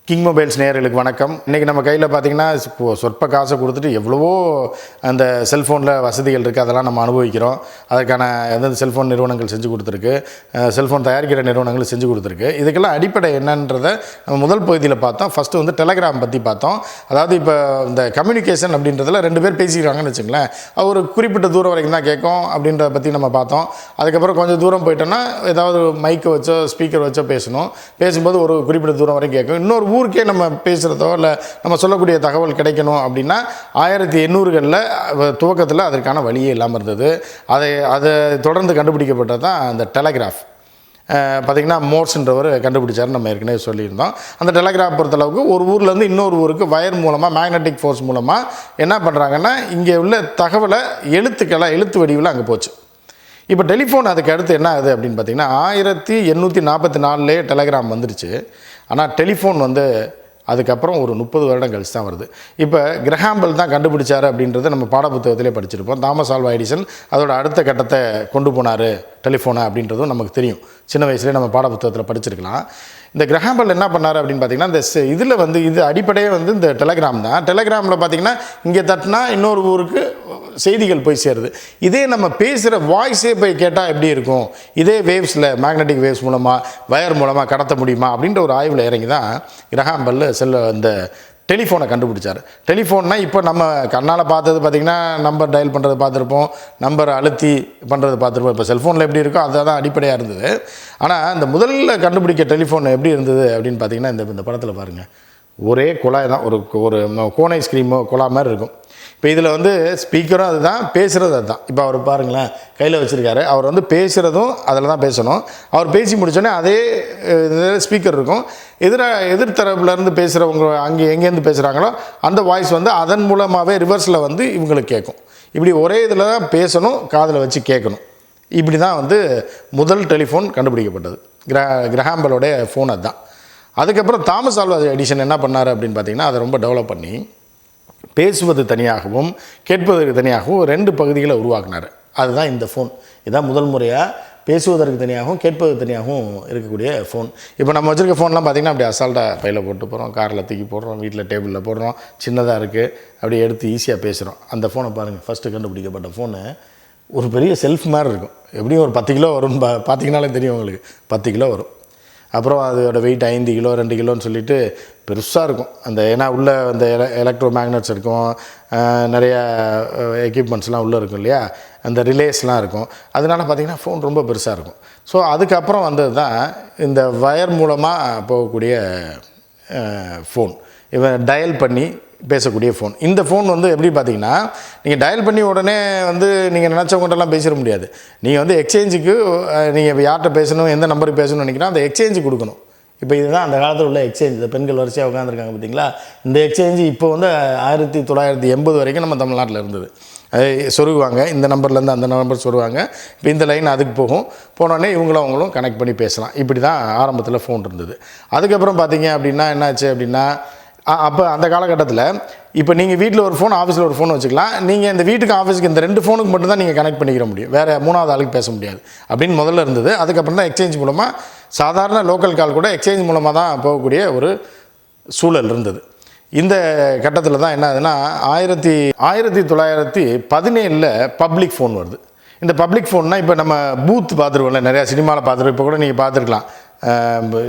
King mobiles நேயர்களுக்கு வணக்கம். இன்றைக்கி நம்ம கையில் பார்த்திங்கன்னா சொற்ப காசை கொடுத்துட்டு எவ்வளவோ அந்த செல்ஃபோனில் வசதிகள் இருக்குது, அதெல்லாம் நம்ம அனுபவிக்கிறோம். அதற்கான எந்தெந்த செல்ஃபோன் நிறுவனங்கள் செஞ்சு கொடுத்துருக்கு, செல்ஃபோன் தயாரிக்கிற நிறுவனங்கள் செஞ்சு கொடுத்துருக்கு. இதுக்கெல்லாம் அடிப்படை என்னன்றதை நம்ம முதல் பகுதியில் பார்த்தோம். ஃபஸ்ட்டு வந்து டெலகிராம் பற்றி பார்த்தோம். அதாவது இப்போ இந்த கம்யூனிகேஷன் அப்படின்றதில் 2 பேர் பேசிக்கிறாங்கன்னு வச்சுங்களேன், ஒரு குறிப்பிட்ட தூரம் வரைக்கும் தான் கேட்கும் அப்படின்றத பற்றி நம்ம பார்த்தோம். அதுக்கப்புறம் கொஞ்சம் தூரம் போயிட்டோன்னா ஏதாவது மைக்கை வச்சோ ஸ்பீக்கர் வச்சோ பேசணும். பேசும்போது ஒரு குறிப்பிட்ட தூரம் வரைக்கும் கேட்கும். இன்னொரு ஊருக்கே நம்ம பேசுகிறதோ இல்லை நம்ம சொல்லக்கூடிய தகவல் கிடைக்கணும் அப்படின்னா 1800களில் துவக்கத்தில் அதற்கான வழியே இல்லாமல் இருந்தது. அதை தொடர்ந்து கண்டுபிடிக்கப்பட்டது தான் அந்த டெலகிராஃப். பார்த்திங்கன்னா மோர்ஸ்ன்றவர் கண்டுபிடிச்சார், நம்ம ஏற்கனவே சொல்லியிருந்தோம். அந்த டெலகிராஃப் பொறுத்தளவுக்கு ஒரு ஊர்லேருந்து இன்னொரு ஊருக்கு வயர் மூலமாக மேக்னெட்டிக் ஃபோர்ஸ் மூலமாக என்ன பண்ணுறாங்கன்னா இங்கே உள்ள தகவலை எழுத்து வடிவில் அங்கே போச்சு. இப்போ டெலிஃபோன் அதுக்கு அடுத்து என்ன ஆகுது அப்படின்னு பார்த்திங்கன்னா 1844 டெலகிராம் வந்துடுச்சு. ஆனால் டெலிஃபோன் வந்து அதுக்கப்புறம் ஒரு 30 வருடம் கழிச்சு தான் வருது. இப்போ கிரஹாம்பெல் தான் கண்டுபிடிச்சார் அப்படின்றத நம்ம பாடப்புத்தகத்திலே படிச்சிருப்போம். தாமஸ் ஆல்வா எடிசன் அதோட அடுத்த கட்டத்தை கொண்டு போனார் டெலிஃபோனை அப்படின்றதும் நமக்கு தெரியும். சின்ன வயசுலேயே நம்ம பாடப்புத்தகத்தில் படிச்சிருக்கலாம். இந்த கிரஹாம்பெல் என்ன பண்ணார் அப்படின்னு பார்த்தீங்கன்னா இந்த இதில் வந்து இது அடிப்படையே வந்து இந்த டெலகிராம் தான். டெலகிராமில் பார்த்திங்கன்னா இங்கே தட்டினா இன்னொரு ஊருக்கு செய்திகள் போய் சேருது. இதே நம்ம பேசுகிற வாய்ஸே போய் கேட்டால் எப்படி இருக்கும், இதே வேவ்ஸில் மேக்னெட்டிக் வேவ்ஸ் மூலமாக வயர் மூலமாக கடத்த முடியுமா அப்படின்ற ஒரு ஆய்வில் இறங்கி தான் கிரஹாம்பெல் இந்த டெலிஃபோனை கண்டுபிடிச்சார். டெலிஃபோன்னா இப்போ நம்ம கண்ணால் பார்த்தது பார்த்திங்கன்னா நம்பர் டயல் பண்ணுறது பார்த்துருப்போம், நம்பர் அழுத்தி பண்ணுறது பார்த்துருப்போம். இப்போ செல்ஃபோனில் எப்படி இருக்கோ அதை தான் அடிப்படையாக இருந்தது. ஆனால் இந்த முதல்ல கண்டுபிடிக்க டெலிஃபோன் எப்படி இருந்தது அப்படின்னு பார்த்திங்கன்னா இந்த படத்தில் பாருங்கள், ஒரே குழாய் தான், ஒரு கோன் ஐஸ்கிரீமோ குழா மாதிரி இருக்கும். இப்போ இதில் வந்து ஸ்பீக்கரும் அதுதான், பேசுகிறது அதுதான். இப்போ அவர் பாருங்களேன் கையில் வச்சுருக்காரு, அவர் வந்து பேசுகிறதும் அதில் தான் பேசணும். அவர் பேசி முடித்தோடனே அதே ஸ்பீக்கர் இருக்கும். எதிர்த்தரப்புலேருந்து பேசுகிறவங்க எங்கேருந்து பேசுகிறாங்களோ அந்த வாய்ஸ் வந்து அதன் மூலமாகவே ரிவர்ஸில் வந்து இவங்களுக்கு கேட்கும். இப்படி ஒரே இதில் தான் பேசணும், காதில் வச்சு கேட்கணும். இப்படி தான் வந்து முதல் டெலிஃபோன் கண்டுபிடிக்கப்பட்டது. கிரஹாம்பலோடைய ஃபோன் அதுதான். அதுக்கப்புறம் தாமஸ் ஆல்வா எடிசன் என்ன பண்ணார் அப்படின்னு பார்த்திங்கன்னா அதை ரொம்ப டெவலப் பண்ணி பேசுவது தனியாகவும் கேட்பதற்கு தனியாகவும் 2 பகுதிகளை உருவாக்கினார். அதுதான் இந்த ஃபோன். இதுதான் முதல் முறையாக பேசுவதற்கு தனியாகவும் கேட்பதற்கு தனியாகவும் இருக்கக்கூடிய ஃபோன். இப்போ நம்ம வச்சுருக்க ஃபோன்லாம் பார்த்திங்கன்னா அப்படி அசால்ட்டாக பையில் போட்டு போகிறோம், காரில் தூக்கி போடுறோம், வீட்டில் டேபிளில் போடுறோம், சின்னதாக இருக்குது, அப்படி எடுத்து ஈஸியாக பேசுகிறோம். அந்த ஃபோனை பாருங்கள், ஃபஸ்ட்டு கண்டுபிடிக்கப்பட்ட ஃபோனு ஒரு பெரிய செல்ஃப் மாதிரி இருக்கும். எப்படியும் ஒரு 10 கிலோ வரும்னு பார்த்திங்கனாலே தெரியும் உங்களுக்கு, 10 கிலோ வரும். அப்புறம் அதோட வெயிட் 5 கிலோ 2 கிலோன்னு சொல்லிட்டு பெருசாக இருக்கும். அந்த ஏன்னா உள்ளே அந்த எலக்ட்ரோ மேக்னட்ஸ் இருக்கும், நிறைய எக்யூப்மெண்ட்ஸ்லாம் உள்ளே இருக்கும் இல்லையா, அந்த ரிலேஸ்லாம் இருக்கும். அதனால பார்த்திங்கன்னா ஃபோன் ரொம்ப பெருசாக இருக்கும். ஸோ அதுக்கப்புறம் வந்தது தான் இந்த வயர் மூலமாக போகக்கூடிய ஃபோன், இவன் டயல் பண்ணி பேசக்கூடிய ஃபோன். இந்த ஃபோன் வந்து எப்படி பார்த்திங்கன்னா நீங்கள் டயல் பண்ணி உடனே வந்து நீங்கள் நினச்சவங்கள்ட்டெல்லாம் பேசிட முடியாது. நீங்கள் வந்து எக்ஸ்சேஞ்சுக்கு நீங்கள் இப்போ யார்கிட்ட பேசணும், எந்த நம்பருக்கு பேசணும்னு நினைக்கிறோம் அந்த எக்ஸ்சேஞ்சு கொடுக்கணும். இப்போ இதுதான் அந்த காலத்தில் உள்ள எக்ஸ்சேஞ்ச். இந்த பெண்கள் வரிசையாக உட்காந்துருக்காங்க பார்த்தீங்களா, இந்த எக்ஸ்சேஞ்சு இப்போ வந்து 1980 வரைக்கும் நம்ம தமிழ்நாட்டில் இருந்தது. அது சொருகுவாங்க, இந்த நம்பர்லேருந்து அந்த நம்பர் சொருவாங்க. இப்போ இந்த லைன் அதுக்கு போனோடனே அவங்களும் கனெக்ட் பண்ணி பேசலாம். இப்படி தான் ஆரம்பத்தில் ஃபோன் இருந்தது. அதுக்கப்புறம் பார்த்தீங்க அப்படின்னா என்னாச்சு அப்படின்னா அப்போ அந்த காலகட்டத்தில் இப்போ நீங்கள் வீட்டில் ஒரு ஃபோன், ஆஃபீஸில் ஒரு ஃபோன் வச்சுக்கலாம். நீங்கள் இந்த வீட்டுக்கு ஆஃபீஸுக்கு இந்த 2 ஃபோனுக்கு மட்டும்தான் நீங்கள் கனெக்ட் பண்ணிக்கிற முடியும், வேறு 3வது ஆளுக்கு பேச முடியாது அப்படின்னு முதல்ல இருந்தது. அதுக்கப்புறம் தான் எக்ஸ்சேஞ்ச் மூலமாக சாதாரண லோக்கல் கால் கூட எக்ஸ்சேஞ்ச் மூலமாக தான் போகக்கூடிய ஒரு சூழல் இருந்தது. இந்த கட்டத்தில் தான் என்ன ஆகுதுன்னா 1917 பப்ளிக் ஃபோன் வருது. இந்த பப்ளிக் ஃபோன்னா இப்போ நம்ம பூத் பார்த்துருவோம்ல, நிறையா சினிமாவில் பார்த்துருவோம். இப்போ கூட நீங்கள் பார்த்துருக்கலாம்,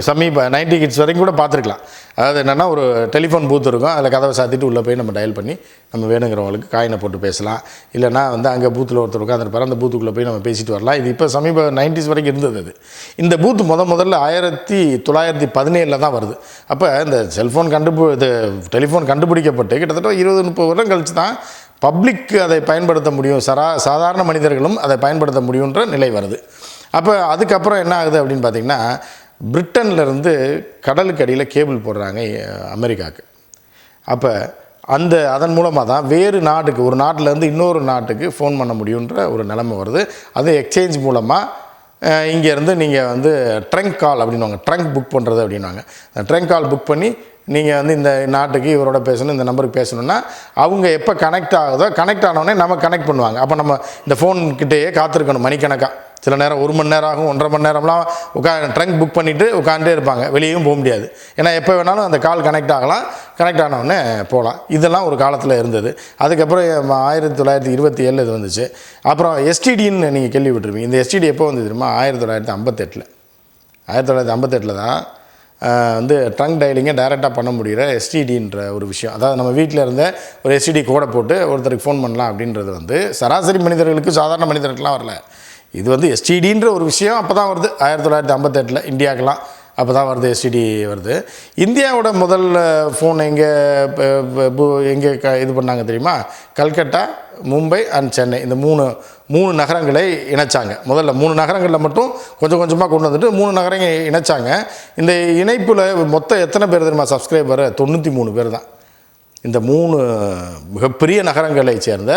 சமீப 90 கிட்ஸ் வரைக்கும் கூட பார்த்துருக்கலாம். அதாவது என்னென்னா ஒரு டெலிஃபோன் பூத் இருக்கும், அதில் கதவை சாத்திட்டு உள்ளே போய் நம்ம டயல் பண்ணி நம்ம வேணுங்கிறவங்களுக்கு காயினை போட்டு பேசலாம். இல்லைனா வந்து அங்கே பூத்தில் ஒருத்தர் உட்காந்துருப்பார், அந்த பூத்துக்குள்ளே போய் நம்ம பேசிட்டு வரலாம். இது இப்போ சமீப 90s வரைக்கும் இருந்தது. அது இந்த பூத் முதல்ல 1917 தான் வருது. அப்போ இந்த டெலிஃபோன் கண்டுபிடிக்கப்பட்டு கிட்டத்தட்ட 20-30 வருடம் கழிச்சு தான் பப்ளிக் அதை பயன்படுத்த முடியும், சாதாரண மனிதர்களும் அதை பயன்படுத்த முடியுன்ற நிலை வருது. அப்போ அதுக்கப்புறம் என்ன ஆகுது அப்படின்னு பார்த்திங்கன்னா பிரிட்டன்லேருந்து கடலுக்கு அடியில் கேபிள் போடுறாங்க அமெரிக்காவுக்கு. அப்போ அதன் மூலமாக தான் வேறு நாட்டுக்கு, ஒரு நாட்டிலேருந்து இன்னொரு நாட்டுக்கு ஃபோன் பண்ண முடியுன்ற ஒரு நிலைமை வருது. அது எக்ஸ்சேஞ்ச் மூலமாக இங்கேருந்து நீங்கள் வந்து ட்ரங்க் கால் அப்படின்வாங்க, ட்ரங்க் புக் பண்ணுறது அப்படின்வாங்க. ட்ரங்க் கால் புக் பண்ணி நீங்கள் வந்து இந்த நாட்டுக்கு இவரோட பேசணும், இந்த நம்பருக்கு பேசணுன்னா அவங்க எப்போ கனெக்ட் ஆகுதோ கனெக்ட் ஆனோடனே நம்ம கனெக்ட் பண்ணுவாங்க. அப்போ நம்ம இந்த ஃபோன்கிட்டேயே காத்திருக்கணும் மணிக்கணக்காக. சில நேரம் 1 மணி நேரம் ஆகும், 1.5 மணி நேரம்லாம் ட்ரங்க் புக் பண்ணிவிட்டு உட்காந்துட்டே இருப்பாங்க, வெளியும் போக முடியாது. ஏன்னா எப்போ வேணாலும் அந்த கால் கனெக்ட் ஆகலாம், கனெக்ட் ஆனவுடனே போகலாம். இதெல்லாம் ஒரு காலத்தில் இருந்தது. அதுக்கப்புறம் 1927 இது வந்துச்சு. அப்புறம் எஸ்டிடின்னு நீங்கள் கேள்விப்பட்டிருப்பீங்க. இந்த எஸ்டிடி எப்போ வந்து தெரியுமா? 1958. 1958 தான் வந்து ட்ரங்க் டயலிங்கை டைரெக்டாக பண்ண முடிகிற எஸ்டிடின்ற ஒரு விஷயம். அதாவது நம்ம வீட்டில் இருந்த ஒரு எஸ்டிடி கோடை போட்டு ஒருத்தருக்கு ஃபோன் பண்ணலாம் அப்படின்றது வந்து சராசரி மனிதர்களுக்கு, சாதாரண மனிதர்களுக்கெலாம் வரல. இது வந்து எஸ்டிடின்ற ஒரு விஷயம் அப்போ தான் வருது. 1958 இந்தியாவுக்கெலாம் அப்போ தான் வருது, எஸ்டிடி வருது. இந்தியாவோட முதல் ஃபோன் எங்கே இது பண்ணாங்க தெரியுமா? கல்கட்டா, மும்பை அண்ட் சென்னை, இந்த மூணு நகரங்களை இணைச்சாங்க. முதல்ல 3 நகரங்களில் மட்டும் கொஞ்சம் கொஞ்சமாக கொண்டு வந்துட்டு 3 நகரங்களை இணைச்சாங்க. இந்த இணைப்பில் மொத்தம் எத்தனை பேர் தெரியுமா சப்ஸ்கிரைபர்? 93 பேர் தான். இந்த 3 மிகப்பெரிய நகரங்களை சேர்ந்த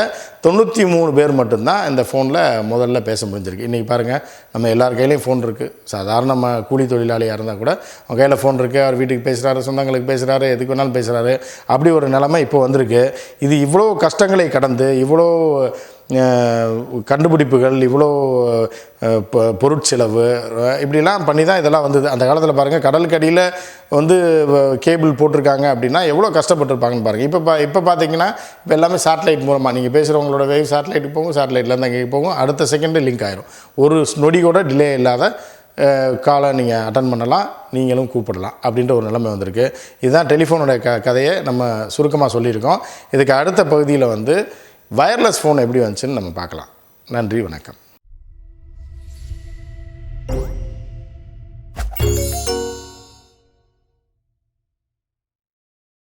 93 பேர் மட்டும்தான் இந்த ஃபோனில் முதல்ல பேச முடிஞ்சிருக்கு. இன்றைக்கி பாருங்கள், நம்ம எல்லார் கையிலையும் ஃபோன் இருக்குது. சாதாரண நம்ம கூலி தொழிலாளியாக இருந்தால் கூட அவங்க கையில் ஃபோன் இருக்குது. அவர் வீட்டுக்கு பேசுகிறாரு, சொந்தங்களுக்கு பேசுகிறாரு, எதுக்கு வேணாலும் பேசுகிறாரு. அப்படி ஒரு நிலைமை இப்போ வந்திருக்கு. இது இவ்வளோ கஷ்டங்களை கடந்து, இவ்வளோ கண்டுபிடிப்புகள், இவ்வளோ பொருட்செலவு இப்படிலாம் பண்ணி தான் இதெல்லாம் வந்தது. அந்த காலத்தில் பாருங்கள், கடலுக்கு அடியில் வந்து கேபிள் போட்டிருக்காங்க அப்படின்னா எவ்வளோ கஷ்டப்பட்டுருப்பாங்கன்னு பாருங்கள். இப்போ பார்த்தீங்கன்னா இப்போ எல்லாமே சேட்டலைட் மூலமாக நீங்கள் பேசுகிறவங்களோட வேவ் சேட்டலைட்டுக்கு போகும், சேட்டலைட்லேருந்து அங்கே போகும், அடுத்த செகண்டு லிங்க் ஆயிரும். ஒரு நொடி கூட டிலே இல்லாத காலை நீங்கள் அட்டன் பண்ணலாம், நீங்களும் கூப்பிடலாம் அப்படின்ற ஒரு நிலைமை வந்திருக்கு. இதுதான் டெலிஃபோனோட கதையை நம்ம சுருக்கமாக சொல்லியிருக்கோம். இதுக்கு அடுத்த பகுதியில் வந்து வயர்லெஸ் ஃபோன் எப்படி வந்துச்சுன்னு நம்ம பார்க்கலாம். நன்றி, வணக்கம்.